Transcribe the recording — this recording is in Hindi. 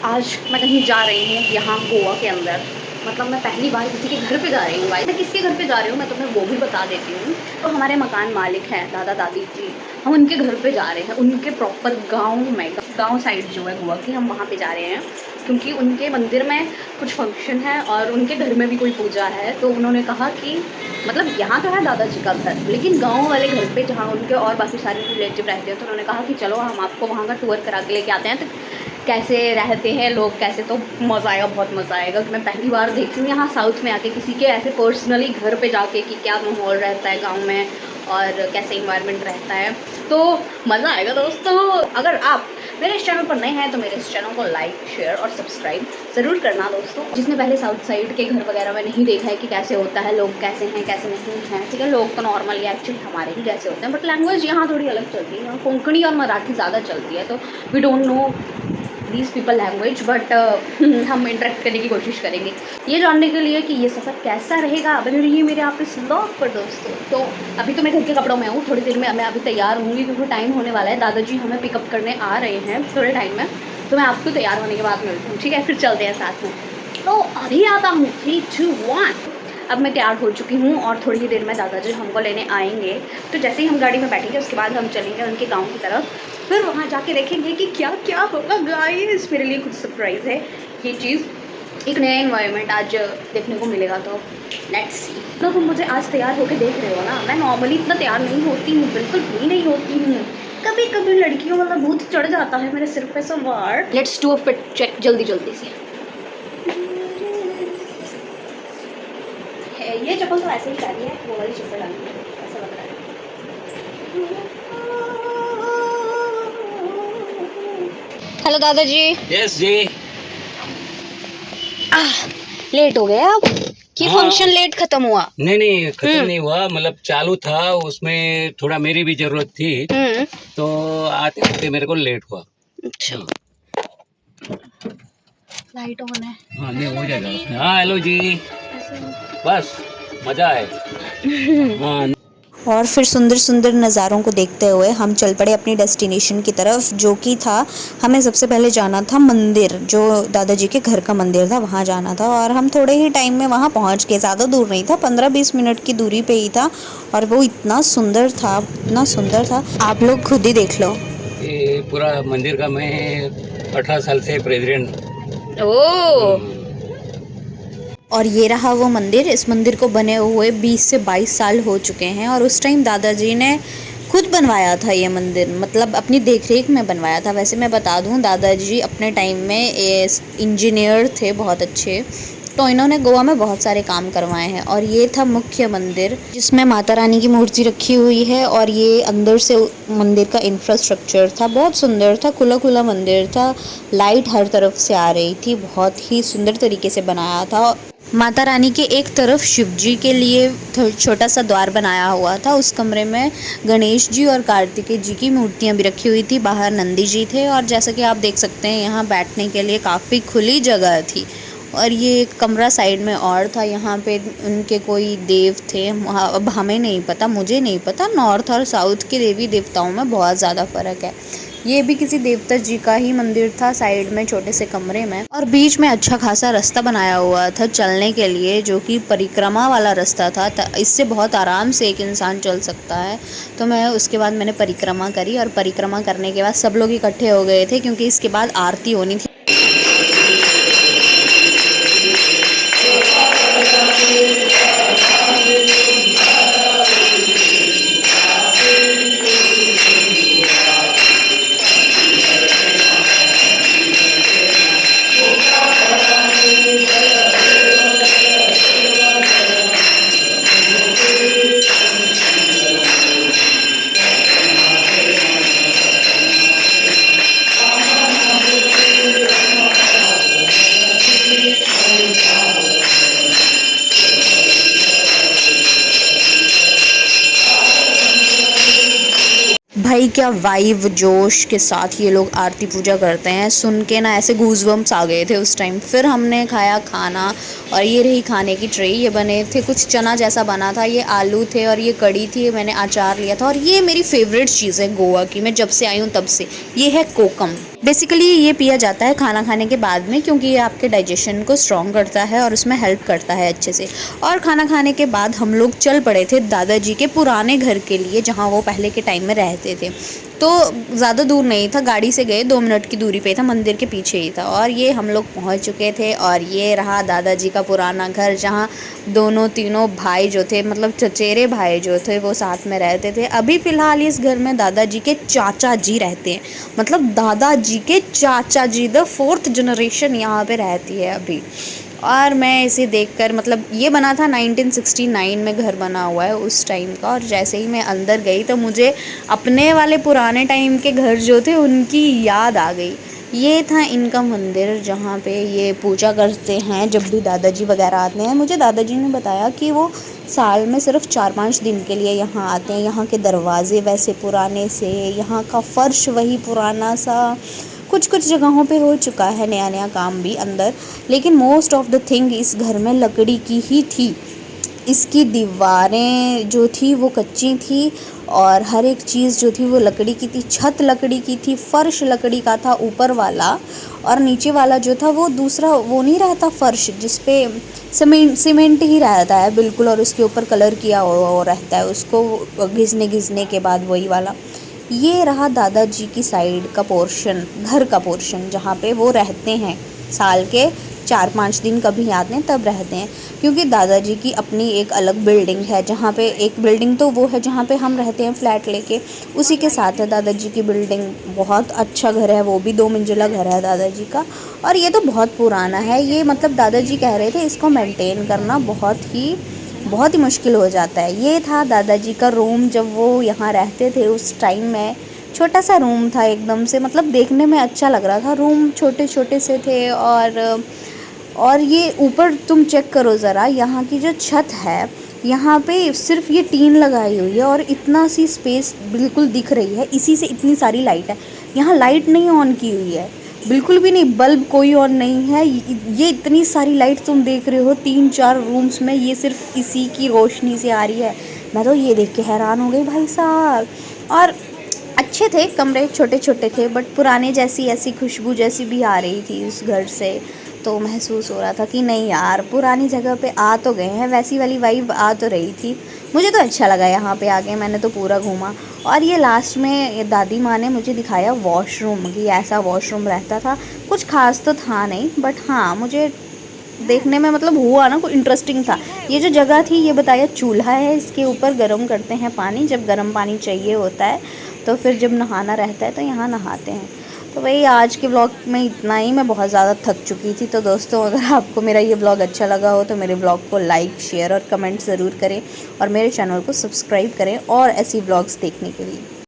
आज मैं कहीं जा रही हूँ यहाँ गोवा के अंदर। मतलब मैं पहली बार किसी के घर पे जा रही हूँ भाई। मैं किसके घर पे जा रही हूँ मैं तुम्हें वो भी बता देती हूँ। तो हमारे मकान मालिक हैं दादा दादी जी, हम उनके घर पे जा रहे हैं। उनके प्रॉपर गाँव में, गाँव साइड जो है गोवा की, हम वहाँ पे जा रहे हैं क्योंकि उनके मंदिर में कुछ फंक्शन है और उनके घर में भी कोई पूजा है। तो उन्होंने कहा कि मतलब यहाँ तो है दादाजी का घर, लेकिन गाँव वाले घर पे जहाँ उनके और बाकी सारे रिलेटिव रहते हैं, तो उन्होंने कहा कि चलो हम आपको वहाँ का टूर करा के लेके आते हैं। तो कैसे रहते हैं लोग, कैसे, तो मज़ा आएगा, बहुत मज़ा आएगा। मैं पहली बार देखती हूँ यहाँ साउथ में आके किसी के ऐसे पर्सनली घर पे जाके कि क्या माहौल रहता है गांव में और कैसे इन्वायरमेंट रहता है। तो मज़ा आएगा दोस्तों। अगर आप मेरे इस चैनल पर नए हैं तो मेरे इस चैनल को लाइक, शेयर और सब्सक्राइब ज़रूर करना दोस्तों। जिसने पहले साउथ साइड के घर वगैरह में नहीं देखा है कि कैसे होता है, लोग कैसे हैं कैसे नहीं हैं, ठीक है। लोग तो नॉर्मली एक्चुअली हमारे ही जैसे होते हैं, बट लैंग्वेज यहाँ थोड़ी अलग चलती है। यहाँ कोंकणी और मराठी ज़्यादा चलती है, तो we don't know these people language, but हम इंटरेक्ट करने की कोशिश करेंगे ये जानने के लिए कि ये सफ़र कैसा रहेगा। बने रहिए मेरे आप इस व्लॉग पर दोस्तों। तो अभी तो मैं घर के कपड़ों में हूँ, थोड़ी देर में मैं अभी तैयार होंगी क्योंकि टाइम होने वाला है। दादाजी हमें पिकअप करने आ रहे हैं थोड़े टाइम में, तो मैं आपको तैयार होने के बाद मिलती हूँ, ठीक है। फिर चलते हैं साथ में। तो अभी आता हूँ 3, 2, 1। अब मैं तैयार हो चुकी हूँ और थोड़ी ही देर में दादाजी हमको लेने आएंगे। तो जैसे ही हम गाड़ी में बैठेंगे उसके बाद हम चलेंगे उनके गांव की तरफ। फिर वहाँ जाके देखेंगे कि क्या क्या होगा गाइस। मेरे लिए कुछ सरप्राइज़ है ये चीज़, एक नया इन्वायरमेंट आज देखने को मिलेगा। तो लेट्स सी। तो तुम मुझे आज तैयार होकर देख रहे हो ना, मैं नॉर्मली इतना तैयार नहीं होती हूँ, बिल्कुल भी नहीं होती हूँ। कभी कभी लड़कियों वाला भूत चढ़ जाता है मेरे सिर पे सवार। Let's do a fit check जल्दी जल्दी से। ये चप्पल तो ऐसे ही डाली है, वो वाली चप्पल डाली है, ऐसा लग रहा है। हेलो दादाजी। यस जी। लेट हो गए आप कि हाँ। फंक्शन लेट खत्म हुआ? नहीं खत्म नहीं हुआ, मतलब चालू था, उसमें थोड़ा मेरी भी जरूरत थी, तो आते आते मेरे को लेट हुआ। अच्छा। लाइट ऑन है। हाँ नहीं हो जाएगा। हाँ हेलो जी, बस मजा है। हाँ। और फिर सुंदर सुंदर नज़ारों को देखते हुए हम चल पड़े अपनी डेस्टिनेशन की तरफ, जो कि था हमें सबसे पहले जाना था मंदिर, जो दादाजी के घर का मंदिर था, वहाँ जाना था। और हम थोड़े ही टाइम में वहाँ पहुँच गए, ज़्यादा दूर नहीं था, 15-20 मिनट की दूरी पे ही था। और वो इतना सुंदर था, इतना सुंदर था, आप लोग खुद ही देख लो। ये पूरा मंदिर का मैं 18 साल से प्रेसिडेंट। ओह। और ये रहा वो मंदिर। इस मंदिर को बने हुए 20 से 22 साल हो चुके हैं और उस टाइम दादाजी ने खुद बनवाया था ये मंदिर, मतलब अपनी देखरेख में बनवाया था। वैसे मैं बता दूं, दादाजी अपने टाइम में इंजीनियर थे बहुत अच्छे, तो इन्होंने गोवा में बहुत सारे काम करवाए हैं। और ये था मुख्य मंदिर जिसमें माता रानी की मूर्ति रखी हुई है। और ये अंदर से मंदिर का इंफ्रास्ट्रक्चर था, बहुत सुंदर था, खुला खुला मंदिर था, लाइट हर तरफ से आ रही थी, बहुत ही सुंदर तरीके से बनाया था। माता रानी के एक तरफ शिव जी के लिए छोटा सा द्वार बनाया हुआ था, उस कमरे में गणेश जी और कार्तिकेय जी की मूर्तियां भी रखी हुई थी, बाहर नंदी जी थे। और जैसा कि आप देख सकते हैं यहाँ बैठने के लिए काफ़ी खुली जगह थी। और ये एक कमरा साइड में और था, यहाँ पे उनके कोई देव थे, अब हमें नहीं पता, मुझे नहीं पता, नॉर्थ और साउथ के देवी देवताओं में बहुत ज़्यादा फ़र्क है। ये भी किसी देवता जी का ही मंदिर था, साइड में छोटे से कमरे में। और बीच में अच्छा खासा रास्ता बनाया हुआ था चलने के लिए, जो कि परिक्रमा वाला रास्ता था, इससे बहुत आराम से एक इंसान चल सकता है। तो मैं उसके बाद मैंने परिक्रमा करी, और परिक्रमा करने के बाद सब लोग इकट्ठे हो गए थे क्योंकि इसके बाद आरती होनी थी। क्या वाइब जोश के साथ ये लोग आरती पूजा करते हैं, सुन के ना ऐसे गूज़बम्प्स आ गए थे उस टाइम। फिर हमने खाया खाना, और ये रही खाने की ट्रे। ये बने थे कुछ चना जैसा बना था, ये आलू थे और ये कड़ी थी, मैंने अचार लिया था। और ये मेरी फेवरेट चीज़ है गोवा की, मैं जब से आई हूँ तब से, ये है कोकम। बेसिकली ये पिया जाता है खाना खाने के बाद में, क्योंकि ये आपके डाइजेशन को स्ट्रॉन्ग करता है और उसमें हेल्प करता है अच्छे से। और खाना खाने के बाद हम लोग चल पड़े थे दादाजी के पुराने घर के लिए, जहाँ वो पहले के टाइम में रहते थे। तो ज़्यादा दूर नहीं था, गाड़ी से गए, 2 मिनट की दूरी पे था, मंदिर के पीछे ही था। और ये हम लोग पहुँच चुके थे, और ये रहा दादाजी का पुराना घर, जहाँ दोनों तीनों भाई जो थे, मतलब चचेरे भाई जो थे, वो साथ में रहते थे। अभी फ़िलहाल इस घर में दादाजी के चाचा जी रहते हैं, मतलब दादाजी के चाचा जी, द 4th जनरेशन यहाँ पे रहती है अभी। और मैं इसे देखकर, मतलब ये बना था 1969 में घर बना हुआ है उस टाइम का। और जैसे ही मैं अंदर गई तो मुझे अपने वाले पुराने टाइम के घर जो थे उनकी याद आ गई। ये था इनका मंदिर, जहाँ पे ये पूजा करते हैं जब भी दादाजी वगैरह आते हैं। मुझे दादाजी ने बताया कि वो साल में सिर्फ 4-5 दिन के लिए यहाँ आते हैं। यहाँ के दरवाजे वैसे पुराने से, यहाँ का फ़र्श वही पुराना सा, कुछ कुछ जगहों पे हो चुका है नया नया काम भी अंदर, लेकिन मोस्ट ऑफ द थिंग इस घर में लकड़ी की ही थी। इसकी दीवारें जो थी वो कच्ची थी, और हर एक चीज़ जो थी वो लकड़ी की थी। छत लकड़ी की थी, फर्श लकड़ी का था ऊपर वाला, और नीचे वाला जो था वो दूसरा, वो नहीं रहता फर्श जिस पे सीमेंट ही रहता है बिल्कुल, और उसके ऊपर कलर किया हुआ रहता है, उसको घिसने के बाद वही वाला। ये रहा दादाजी की साइड का पोर्शन, घर का पोर्शन, जहाँ पे वो रहते हैं। साल के 4-5 दिन कभी आते हैं तब रहते हैं, क्योंकि दादाजी की अपनी एक अलग बिल्डिंग है, जहाँ पे एक बिल्डिंग तो वो है जहाँ पे हम रहते हैं फ्लैट लेके, उसी के साथ है दादाजी की बिल्डिंग। बहुत अच्छा घर है, वो भी 2 मंजिला घर है दादाजी का, और ये तो बहुत पुराना है। ये मतलब दादाजी कह रहे थे इसको मेंटेन करना बहुत ही मुश्किल हो जाता है। ये था दादाजी का रूम, जब वो यहाँ रहते थे उस टाइम में। छोटा सा रूम था एकदम से, मतलब देखने में अच्छा लग रहा था। रूम छोटे छोटे से थे, और ये ऊपर तुम चेक करो ज़रा, यहाँ की जो छत है, यहाँ पे सिर्फ ये टीन लगाई हुई है, और इतना सी स्पेस बिल्कुल दिख रही है, इसी से इतनी सारी लाइट है। यहाँ लाइट नहीं ऑन की हुई है, बिल्कुल भी नहीं, बल्ब कोई ऑन नहीं है। ये इतनी सारी लाइट तुम देख रहे हो 3-4 रूम्स में, ये सिर्फ इसी की रोशनी से आ रही है। मैं तो ये देख के हैरान हो गई भाई साहब। और अच्छे थे कमरे, छोटे छोटे थे, बट पुराने जैसी ऐसी खुशबू जैसी भी आ रही थी उस घर से। तो महसूस हो रहा था कि नहीं यार, पुरानी जगह पे आ तो गए हैं, वैसी वाली वाइब आ तो रही थी। मुझे तो अच्छा लगा यहाँ पे आके, मैंने तो पूरा घूमा। और ये लास्ट में दादी माँ ने मुझे दिखाया वॉशरूम, कि ऐसा वॉशरूम रहता था। कुछ खास तो था नहीं, बट हाँ मुझे देखने में मतलब हुआ ना, कोई इंटरेस्टिंग था। ये जो जगह थी, ये बताया चूल्हा है, इसके ऊपर गर्म करते हैं पानी, जब गर्म पानी चाहिए होता है तो फिर जब नहाना रहता है तो यहाँ नहाते हैं। तो वही आज के ब्लॉग में इतना ही, मैं बहुत ज़्यादा थक चुकी थी। तो दोस्तों, अगर आपको मेरा ये ब्लॉग अच्छा लगा हो तो मेरे ब्लॉग को लाइक, शेयर और कमेंट ज़रूर करें, और मेरे चैनल को सब्सक्राइब करें और ऐसी ब्लॉग्स देखने के लिए।